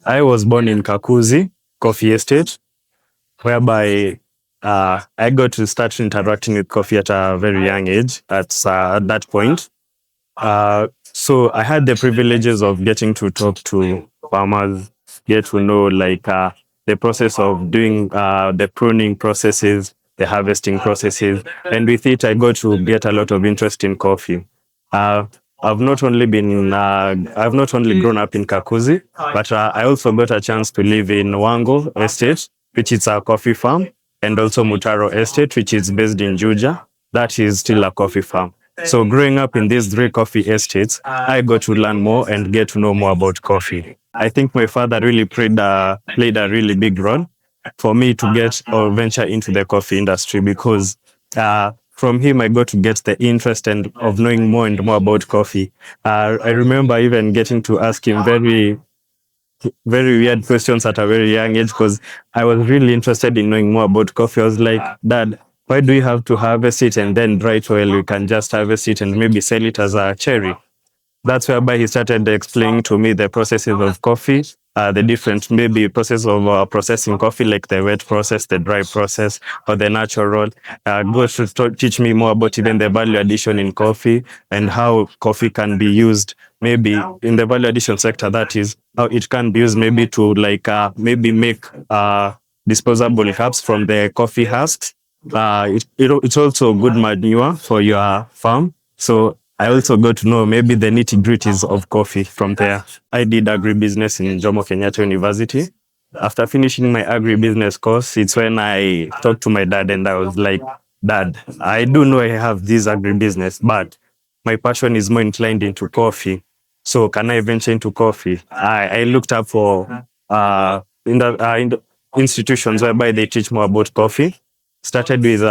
I was born in Kakuzi Coffee Estate, whereby I got to start interacting with coffee at a very young age. At that point, so I had the privileges of getting to talk to farmers, get to know the process of doing the pruning processes, the harvesting processes, and with it I got to get a lot of interest in coffee. Uh, I've not only grown up in Kakuzi, but I also got a chance to live in Wango Estate, which is a coffee farm, and also Mutaro Estate, which is based in Juja. That is still a coffee farm. So growing up in these three coffee estates, I got to learn more and get to know more about coffee. I think my father really played a really big role for me to get or venture into the coffee industry because from him I got to get the interest and of knowing more and more about coffee. I remember even getting to ask him very weird questions at a very young age because I was really interested in knowing more about coffee. I was like, Dad, why do you have to harvest it and then dry it well? You can just harvest it and maybe sell it as a cherry. That's whereby he started explaining to me the processes of coffee, the different maybe process of processing coffee, like the wet process, the dry process, or the natural. Goes to teach me more about even the value addition in coffee and how coffee can be used maybe in the value addition sector. That is how it can be used maybe to maybe make disposable cups from the coffee husks. It's also good manure for your farm. So I also got to know maybe the nitty-gritties of coffee from there. I did agribusiness in Jomo Kenyatta University. After finishing my agribusiness course, it's when I talked to my dad and I was like, Dad, I do know I have this agribusiness, but my passion is more inclined into coffee. So can I venture into coffee? I looked up for in the institutions whereby they teach more about coffee. Started with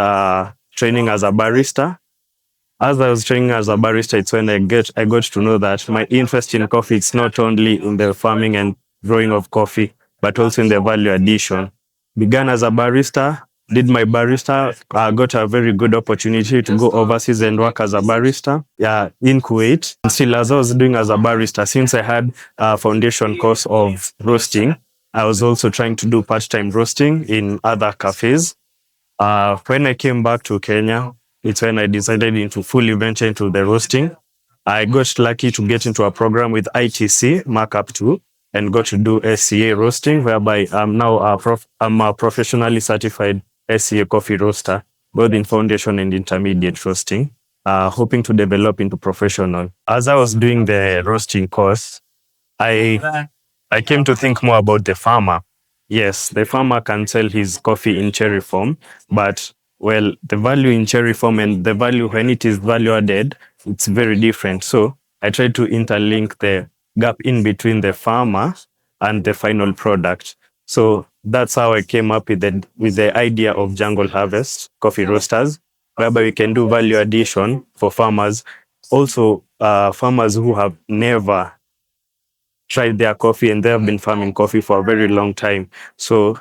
training as a barista. As I was training as a barista, it's when I got to know that my interest in coffee is not only in the farming and growing of coffee, but also in the value addition. Began as a barista, did my barista, got a very good opportunity to go overseas and work as a barista, in Kuwait. And still, as I was doing as a barista, since I had a foundation course of roasting, I was also trying to do part-time roasting in other cafes. When I came back to Kenya, it's when I decided to fully venture into the roasting. I got lucky to get into a program with ITC, Markup 2, and got to do SCA roasting, whereby I'm a professionally certified SCA coffee roaster, both in foundation and intermediate roasting, hoping to develop into professional. As I was doing the roasting course, I came to think more about the farmer. Yes, the farmer can sell his coffee in cherry form, but well, the value in cherry form and the value when it is value added, it's very different. So I tried to interlink the gap in between the farmer and the final product. So that's how I came up with the idea of Jungle Harvest Coffee Roasters, whereby we can do value addition for farmers. Also, farmers who have never tried their coffee and they have been farming coffee for a very long time. So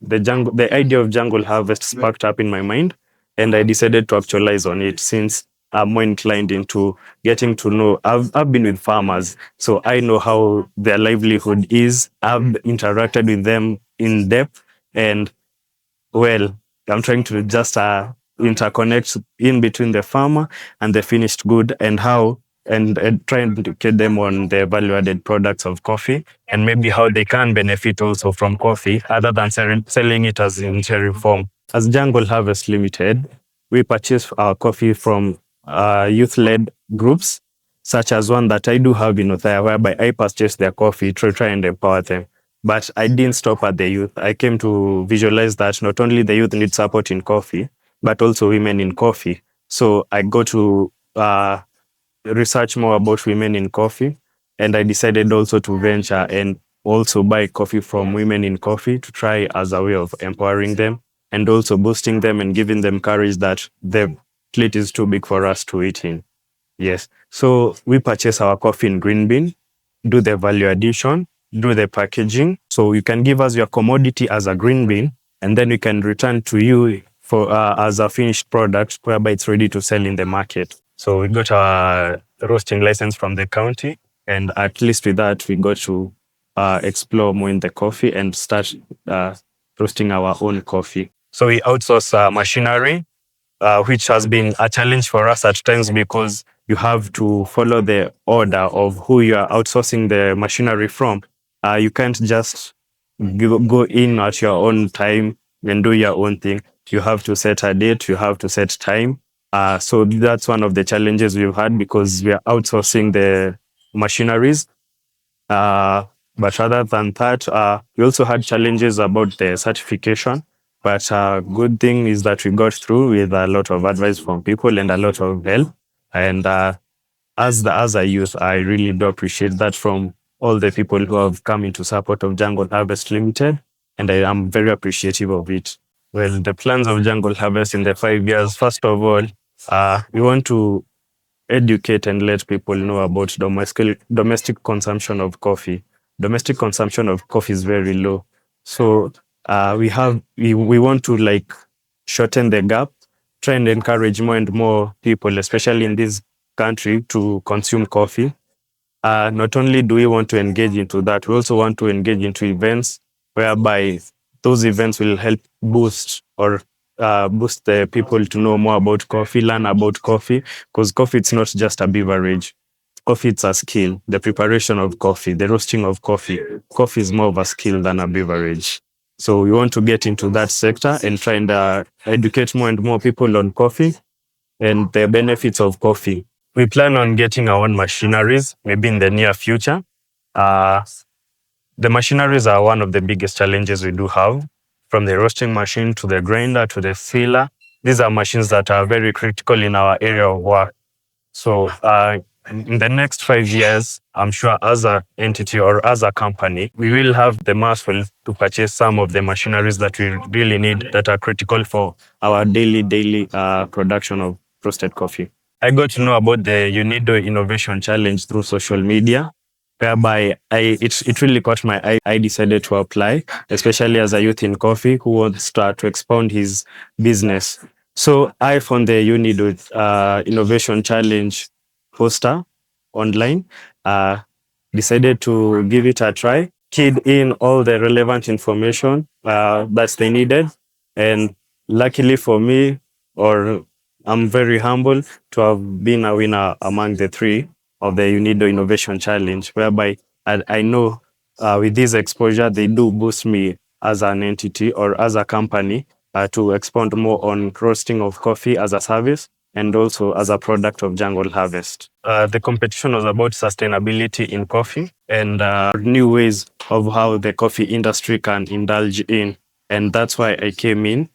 the idea of Jungle Harvest sparked up in my mind, and I decided to actualize on it since I'm more inclined into getting to know. I've been with farmers, so I know how their livelihood is. I've interacted with them in depth, and well, I'm trying to just interconnect in between the farmer and the finished good and how and try and educate them on the value-added products of coffee and maybe how they can benefit also from coffee other than selling it as in cherry form. As Jungle Harvest Limited, we purchase our coffee from youth-led groups, such as one that I do have in Othaya, whereby I purchase their coffee to try and empower them. But I didn't stop at the youth. I came to visualize that not only the youth need support in coffee, but also women in coffee. So I go to research more about women in coffee, and I decided also to venture and also buy coffee from women in coffee to try as a way of empowering them and also boosting them and giving them courage that the plate is too big for us to eat in. Yes. So we purchase our coffee in green bean, do the value addition, do the packaging. So you can give us your commodity as a green bean, and then we can return to you for as a finished product whereby it's ready to sell in the market. So we got our roasting license from the county, and at least with that, we got to explore more in the coffee and start roasting our own coffee. So we outsource machinery, which has been a challenge for us at times because you have to follow the order of who you are outsourcing the machinery from. You can't just go in at your own time and do your own thing. You have to set a date, you have to set time. So that's one of the challenges we've had because we are outsourcing the machineries. But other than that, we also had challenges about the certification. But good thing is that we got through with a lot of advice from people and a lot of help. And as a youth, I really do appreciate that from all the people who have come into support of Jungle Harvest Limited. And I am very appreciative of it. Well, the plans of Jungle Harvest in the 5 years, first of all, we want to educate and let people know about domestic consumption of coffee. Domestic consumption of coffee is very low. So we want to like shorten the gap, try and encourage more and more people, especially in this country, to consume coffee. Not only do we want to engage into that, we also want to engage into events whereby those events will help boost the people to know more about coffee, learn about coffee, because coffee it's not just a beverage. Coffee it's a skill. The preparation of coffee, the roasting of coffee. Coffee is more of a skill than a beverage. So we want to get into that sector and try and educate more and more people on coffee and the benefits of coffee. We plan on getting our own machineries, maybe in the near future. Uh, the machineries are one of the biggest challenges we do have, from the roasting machine to the grinder to the filler. These are machines that are very critical in our area of work. So in the next 5 years, I'm sure as an entity or as a company, we will have the muscle to purchase some of the machineries that we really need that are critical for our daily production of roasted coffee. I got to know about the UNIDO Innovation Challenge through social media, whereby it really caught my eye. I decided to apply, especially as a youth in coffee who wants to expound his business. So I found the UNIDO Innovation Challenge poster online, decided to give it a try, keyed in all the relevant information that they needed. And luckily for me, or I'm very humble to have been a winner among the three of the UNIDO Innovation Challenge, whereby I know with this exposure, they do boost me as an entity or as a company to expand more on roasting of coffee as a service and also as a product of Jungle Harvest. The competition was about sustainability in coffee and new ways of how the coffee industry can indulge in. And that's why I came in.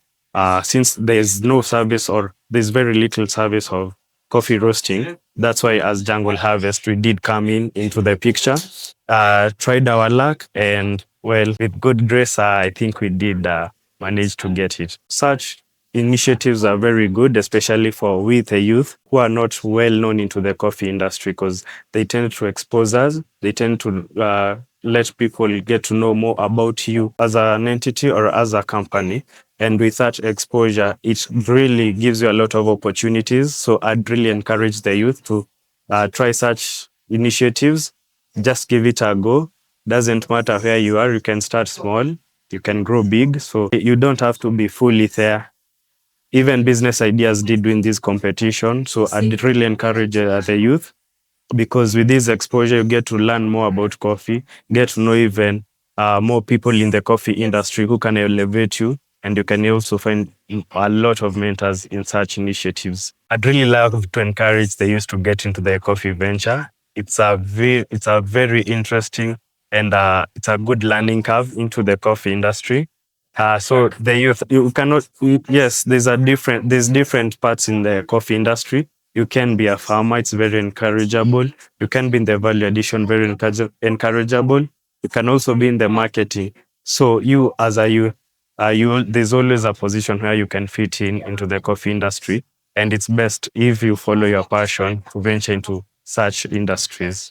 Since there's no service or there's very little service of coffee roasting, that's why as Jungle Harvest, we did come into the picture, tried our luck, and well, with good grace, I think we did manage to get it. Such initiatives are very good, especially for we, the youth, who are not well known into the coffee industry because they tend to expose us. They tend to let people get to know more about you as an entity or as a company. And with that exposure, it really gives you a lot of opportunities. So I'd really encourage the youth to try such initiatives. Just give it a go. Doesn't matter where you are. You can start small. You can grow big. So you don't have to be fully there. Even business ideas did win this competition. So I'd really encourage the youth, because with this exposure, you get to learn more about coffee, get to know even more people in the coffee industry who can elevate you. And you can also find a lot of mentors in such initiatives. I'd really love to encourage the youth to get into the coffee venture. It's a very interesting and it's a good learning curve into the coffee industry. So the youth, you cannot, yes, there's different parts in the coffee industry. You can be a farmer, it's very encourageable. You can be in the value addition, very encourageable. You can also be in the marketing. So you as a youth, there's always a position where you can fit into the coffee industry. And it's best if you follow your passion to venture into such industries.